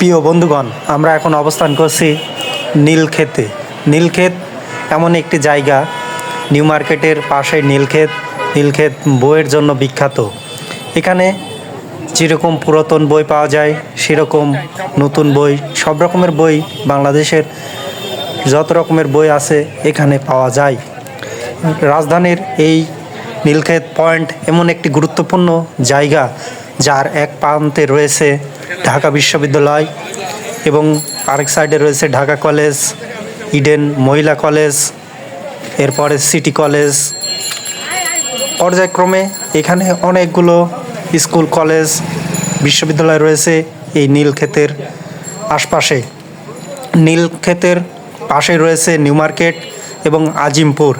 প্রিয় বন্ধুগণ, আমরা এখন অবস্থান করছি নীলক্ষেতে। নীলক্ষেত এমন একটি জায়গা, নিউ মার্কেটের পাশে নীলক্ষেত। নীলক্ষেত বইয়ের জন্য বিখ্যাত। এখানে যেরকম পুরাতন বই পাওয়া যায় সেরকম নতুন বই, সব রকমের বই, বাংলাদেশের যত রকমের বই আছে এখানে পাওয়া যায়। রাজধানীর এই নীলক্ষেত পয়েন্ট এমন একটি গুরুত্বপূর্ণ জায়গা, যার এক প্রান্তে রয়েছে ঢাকা বিশ্ববিদ্যালয় এবং আরেক সাইডে রয়েছে ঢাকা কলেজ, ইডেন মহিলা কলেজ, এরপরে সিটি কলেজ। পর্যায়ক্রমে এখানে অনেকগুলো স্কুল, কলেজ, বিশ্ববিদ্যালয় রয়েছে এই নীলক্ষেতের আশপাশে। নীলক্ষেতের পাশে রয়েছে নিউ মার্কেট এবং আজিমপুর।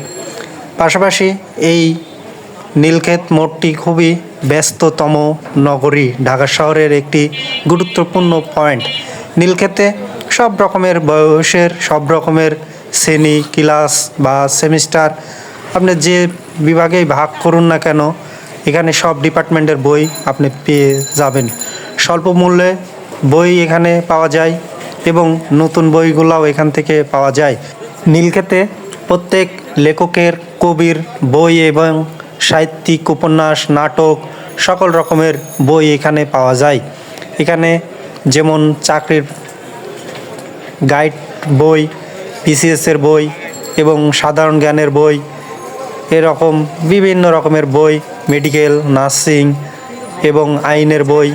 পাশাপাশি এই নীলক্ষেত মোড়টি খুবই ব্যস্ততম নগরী, ঢাকা শহরের একটি গুরুত্বপূর্ণ পয়েন্ট। নীলক্ষেতে সব রকমের বয়সের, সব রকমের শ্রেণী, ক্লাস বা সেমিস্টার, আপনি যে বিভাগেই ভাগ করুন না কেন, এখানে সব ডিপার্টমেন্টের বই আপনি পেয়ে যাবেন। স্বল্প মূল্যে বই এখানে পাওয়া যায় এবং নতুন বইগুলোও এখান থেকে পাওয়া যায়। নীলক্ষেতে প্রত্যেক লেখকের, কবির বই এবং সাহিত্যিক, উপন্যাস, নাটক, সকল রকমের বই এখানে পাওয়া যায়। এখানে যেমন চাকরির গাইড বই, বিসিএসের বই এবং সাধারণ জ্ঞানের বই, এরকম বিভিন্ন রকমের বই, মেডিকেল, নার্সিং এবং আইনের বই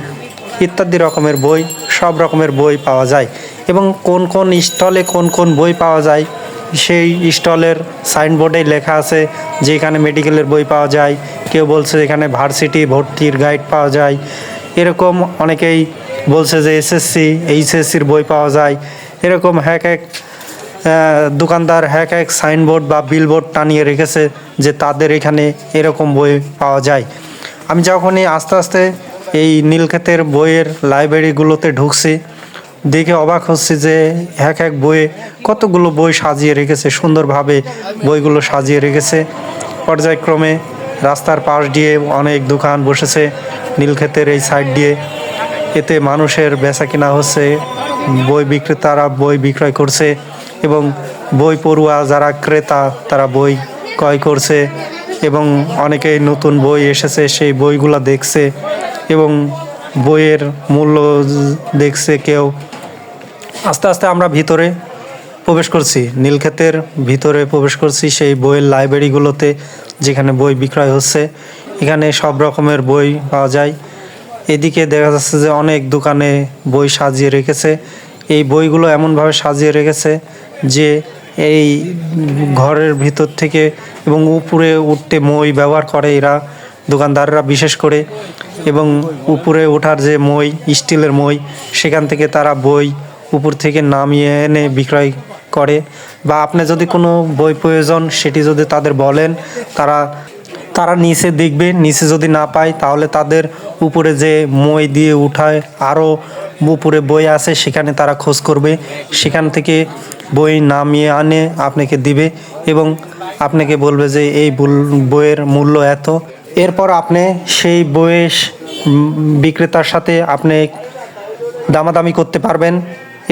ইত্যাদি রকমের বই, সব রকমের বই পাওয়া যায়। এবং কোন কোন স্টলে কোন কোন বই পাওয়া যায় সেই স্টলের সাইনবোর্ডে লেখা আছে যে এখানে মেডিকেলের বই পাওয়া যায়, কেউ বলছে এখানে ভার্সিটি ভর্তির গাইড পাওয়া যায়, এরকম অনেকেই বলছে যে এসএসসি, এইচএসসির বই পাওয়া যায়। এরকম এক দোকানদার এক সাইনবোর্ড বা বিলবোর্ড টানিয়ে রেখেছে যে তাদের এখানে এরকম বই পাওয়া যায়। আমি যখনই আস্তে আস্তে এই নীলক্ষেতের বইয়ের লাইব্রেরিগুলোতে ঢুকছি, দেখে অবাক হচ্ছি যে এক বইয়ে কতগুলো বই সাজিয়ে রেখেছে, সুন্দরভাবে বইগুলো সাজিয়ে রেখেছে। পর্যায়ক্রমে রাস্তার পাশ দিয়ে অনেক দোকান বসেছে নীলক্ষেতের এই সাইড দিয়ে। এতে মানুষের বেচা কিনা হচ্ছে, বই বিক্রেতারা বই বিক্রয় করছে এবং বই পড়ুয়া যারা ক্রেতা তারা বই ক্রয় করছে এবং অনেকেই নতুন বই এসেছে সেই বইগুলো দেখছে এবং বইয়ের মূল্য দেখছে কেউ। আস্তে আস্তে আমরা ভিতরে প্রবেশ করছি, নীলক্ষেতের ভিতরে প্রবেশ করছি সেই বইয়ের লাইব্রেরিগুলোতে যেখানে বই বিক্রয় হচ্ছে। এখানে সব রকমের বই পাওয়া যায়। এদিকে দেখা যাচ্ছে যে অনেক দোকানে বই সাজিয়ে রেখেছে। এই বইগুলো এমনভাবে সাজিয়ে রেখেছে যে এই ঘরের ভিতর থেকে এবং উপরে উঠতে মই ব্যবহার করে এরা, দোকানদাররা বিশেষ করে, এবং উপরে ওঠার যে মই, স্টিলের মই, সেখান থেকে তারা বই উপর থেকে নামিয়ে এনে বিক্রয় করে। বা আপনি যদি কোনো বই প্রয়োজন সেটি যদি তাদের বলেন, তারা নিচে দেখবে, নিচে যদি না পায় তাহলে তাদের উপরে যে মই দিয়ে উঠায় আরও উপরে বই আছে সেখানে তারা খোঁজ করবে, সেখান থেকে বই নামিয়ে আনে আপনাকে দিবে এবং আপনাকে বলবে যে এই বইয়ের মূল্য এত। এরপর আপনি সেই বইয়ের বিক্রেতার সাথে আপনি দামাদামি করতে পারবেন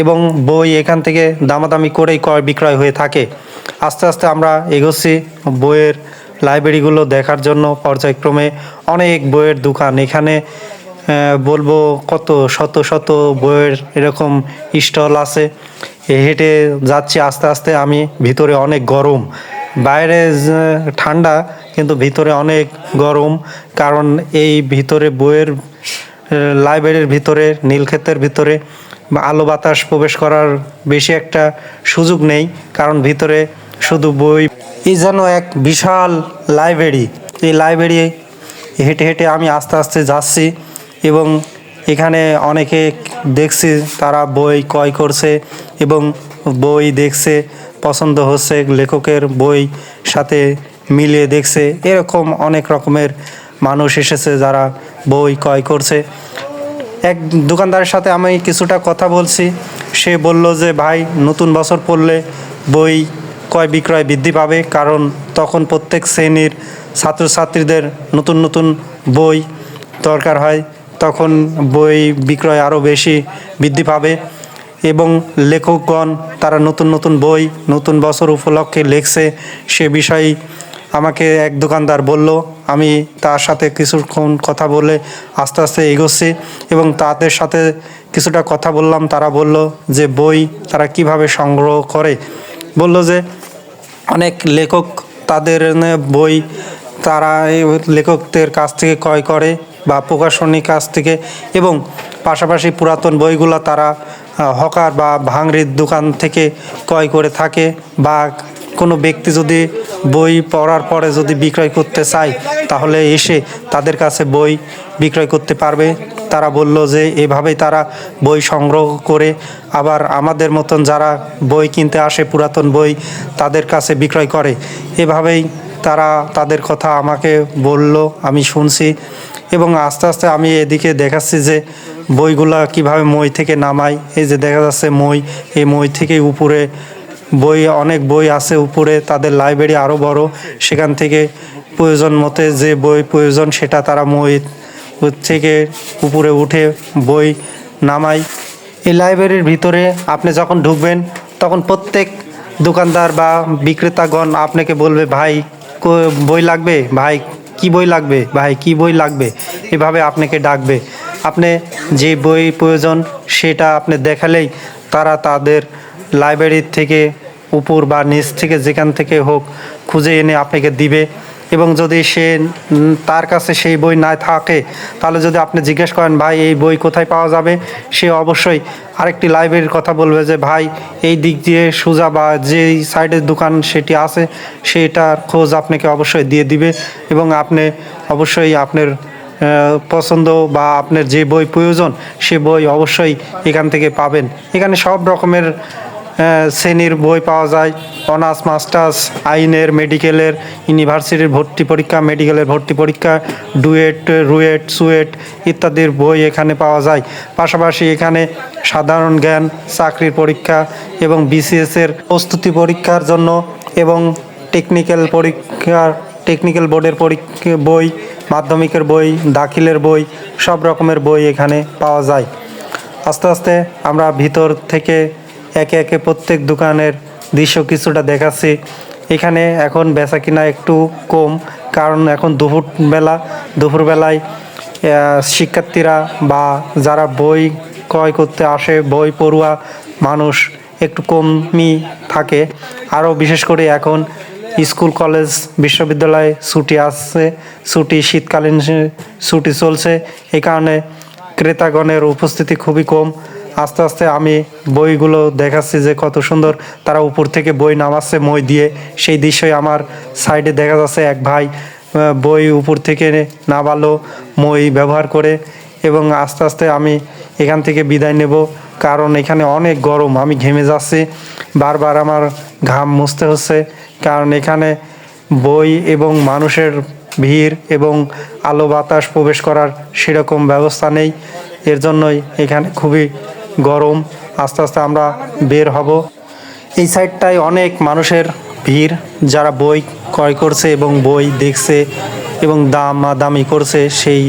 এবং বই এখান থেকে দামাদামি করেই ক্রয় বিক্রয় হয়ে থাকে। আস্তে আস্তে আমরা এগোচ্ছি বইয়ের লাইব্রেরিগুলো দেখার জন্য। পর্যায়ক্রমে অনেক বইয়ের দোকান, এখানে বলবো কত শত শত বইয়ের এরকম স্টল আছে। হেঁটে যাচ্ছি আস্তে আস্তে আমি, ভিতরে অনেক গরম, বাইরে ঠান্ডা কিন্তু ভিতরে অনেক গরম, কারণ এই ভিতরে বইয়ের লাইব্রেরির ভিতরে, নীলক্ষেতের ভিতরে আলো বাতাস প্রবেশ করার বেশি একটা সুযোগ নেই, কারণ ভিতরে শুধু বই। এই যেন এক বিশাল লাইব্রেরি। এই লাইব্রেরি হেঁটে হেঁটে আমি আস্তে আস্তে যাচ্ছি এবং এখানে অনেকে দেখছি তারা বই ক্রয় করছে এবং বই দেখছে, পছন্দ হচ্ছে, লেখকের বই সাথে মিলিয়ে দেখছে। এরকম অনেক রকমের মানুষ এসেছে যারা বই ক্রয় করছে। এক দোকানদারের সাথে আমি কিছুটা কথা বলছি, সে বলল যে ভাই, নতুন বছর পড়লে বই ক্রয় বিক্রয় বৃদ্ধি পাবে, কারণ তখন প্রত্যেক শ্রেণীর ছাত্রছাত্রীদের নতুন নতুন বই দরকার হয়, তখন বই বিক্রয় আরও বেশি বৃদ্ধি পাবে এবং লেখকগণ তারা নতুন নতুন বই নতুন বছর উপলক্ষে লিখছে সে বিষয়ে আমাকে এক দোকানদার বলল। আমি তার সাথে কিছুক্ষণ কথা বলে আস্তে আস্তে এগোচ্ছি এবং তাদের সাথে কিছুটা কথা বললাম। তারা বলল যে বই তারা কিভাবে সংগ্রহ করে, বলল যে অনেক লেখক তাদের বই তারা এই লেখকদের কাছ থেকে ক্রয় করে বা প্রকাশনীর কাছ থেকে, এবং পাশাপাশি পুরাতন বইগুলো তারা হকার বা ভাঙড়ির দোকান থেকে ক্রয় করে থাকে, বা কোনো ব্যক্তি যদি বই পড়ার পরে যদি বিক্রয় করতে চায় তাহলে এসে তাদের কাছে বই বিক্রয় করতে পারবে। তারা বলল যে এভাবেই তারা বই সংগ্রহ করে আবার আমাদের মতন যারা বই কিনতে আসে পুরাতন বই তাদের কাছে বিক্রয় করে। এভাবেই তারা তাদের কথা আমাকে বলল, আমি শুনছি এবং আস্তে আস্তে আমি এদিকে দেখাচ্ছি যে বইগুলা কিভাবে মই থেকে নামাই। এই যে দেখা যাচ্ছে মই, এই মই থেকে উপরে বই অনেক বই আছে উপরে, তাদের লাইব্রেরি আরও বড়, সেখান থেকে প্রয়োজন মতে যে বই প্রয়োজন সেটা তারা মই থেকে উপরে উঠে বই নামাই। এই লাইব্রেরির ভিতরে আপনি যখন ঢুকবেন তখন প্রত্যেক দোকানদার বা বিক্রেতাগণ আপনাকে বলবে ভাই বই লাগবে, ভাই কি বই লাগবে, ভাই কি বই লাগবে, এভাবে আপনাকে ডাকবে। আপনি যে বই প্রয়োজন সেটা আপনি দেখালেই তারা তাদের লাইব্রেরির থেকে উপর বা নিচ থেকে যেখান থেকে হোক খুঁজে এনে আপনাকে দিবে। এবং যদি সে তার কাছে সেই বই না থাকে তাহলে যদি আপনি জিজ্ঞেস করেন ভাই এই বই কোথায় পাওয়া যাবে, সে অবশ্যই আরেকটি লাইব্রেরির কথা বলবে যে ভাই এই দিক দিয়ে সোজা বা যেই সাইডের দোকান সেটি আছে সেটার খোঁজ আপনাকে অবশ্যই দিয়ে দিবে এবং আপনি অবশ্যই আপনার পছন্দ বা আপনার যে বই প্রয়োজন সে বই অবশ্যই এখান থেকে পাবেন। এখানে সব রকমের শ্রেণীর বই পাওয়া যায়, অনার্স মাস্টার্স, আইনের, মেডিকেলের, ইউনিভার্সিটির ভর্তি পরীক্ষা, মেডিকেলের ভর্তি পরীক্ষা, ডুয়েট, রুয়েট, সুয়েট ইত্যাদির বই এখানে পাওয়া যায়। পাশাপাশি এখানে সাধারণ জ্ঞান, চাকরির পরীক্ষা এবং বিসিএসের প্রস্তুতি পরীক্ষার জন্য এবং টেকনিক্যাল বোর্ডের পরীক্ষা বই, মাধ্যমিকের বই, দাখিলের বই, সব রকমের বই এখানে পাওয়া যায়। আস্তে আস্তে আমরা ভিতর থেকে একে একে প্রত্যেক দোকানের দৃশ্য কিছুটা দেখাচ্ছি। এখানে এখন বেচাকিনা একটু কম, কারণ এখন দুপুরবেলায় শিক্ষার্থীরা বা যারা বই ক্রয় করতে আসে বই পড়ুয়া মানুষ একটু কমই থাকে। আরও বিশেষ করে এখন স্কুল কলেজ বিশ্ববিদ্যালয়ে ছুটি আসছে, শীতকালীন ছুটি চলছে, এই কারণে ক্রেতাগণের উপস্থিতি খুবই কম। আস্তে আস্তে আমি বইগুলো দেখাচ্ছি যে কত সুন্দর তারা উপর থেকে বই নামাচ্ছে মই দিয়ে, সেই দৃশ্যই আমার সাইডে দেখা যাচ্ছে এক ভাই বই উপর থেকে নামালো মই ব্যবহার করে। এবং আস্তে আস্তে আমি এখান থেকে বিদায় নেব, কারণ এখানে অনেক গরম, আমি ঘেমে যাচ্ছি, বারবার আমার ঘাম মুছতে হচ্ছে, কারণ এখানে বই এবং মানুষের ভিড় এবং আলো বাতাস প্রবেশ করার সেরকম ব্যবস্থা নেই, এর জন্যই এখানে খুবই গরম। আস্তে আস্তে আমরা বের হব। এই সাইডটায় অনেক মানুষের ভিড় যারা বই ক্রয় করছে এবং বই দেখছে এবং দামাদামি করছে, সেই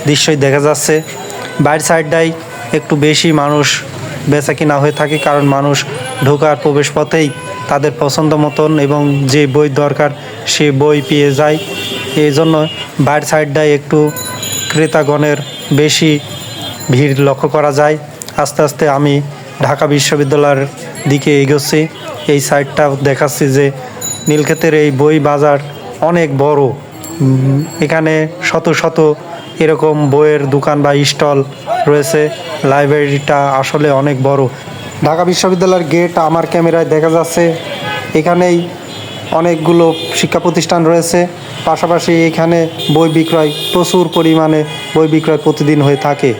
দৃশ্যই দেখা যাচ্ছে। বাইরের সাইডটায় একটু বেশি মানুষ বেচা কিনা হয়ে থাকে, কারণ মানুষ ঢোকার প্রবেশ পথেই তাদের পছন্দ মতন এবং যে বই দরকার সে বই পেয়ে যায়। এই জন্য বাইরের সাইডটায় একটু ক্রেতাগণের বেশি ভিড় লক্ষ্য করা যায়। আস্তে আস্তে আমি ঢাকা বিশ্ববিদ্যালয়ের দিকে এগোচ্ছি। এই সাইডটা দেখাচ্ছি যে নীলক্ষেতের এই বই বাজার অনেক বড়, এখানে শত শত এরকম বইয়ের দোকান বা স্টল রয়েছে। লাইব্রেরিটা আসলে অনেক বড়। ঢাকা বিশ্ববিদ্যালয়ের গেট আমার ক্যামেরায় দেখা যাচ্ছে। এখানেই অনেকগুলো শিক্ষা প্রতিষ্ঠান রয়েছে, পাশাপাশি এখানে বই বিক্রয় প্রচুর পরিমাণে বই বিক্রয় প্রতিদিন হয়ে থাকে।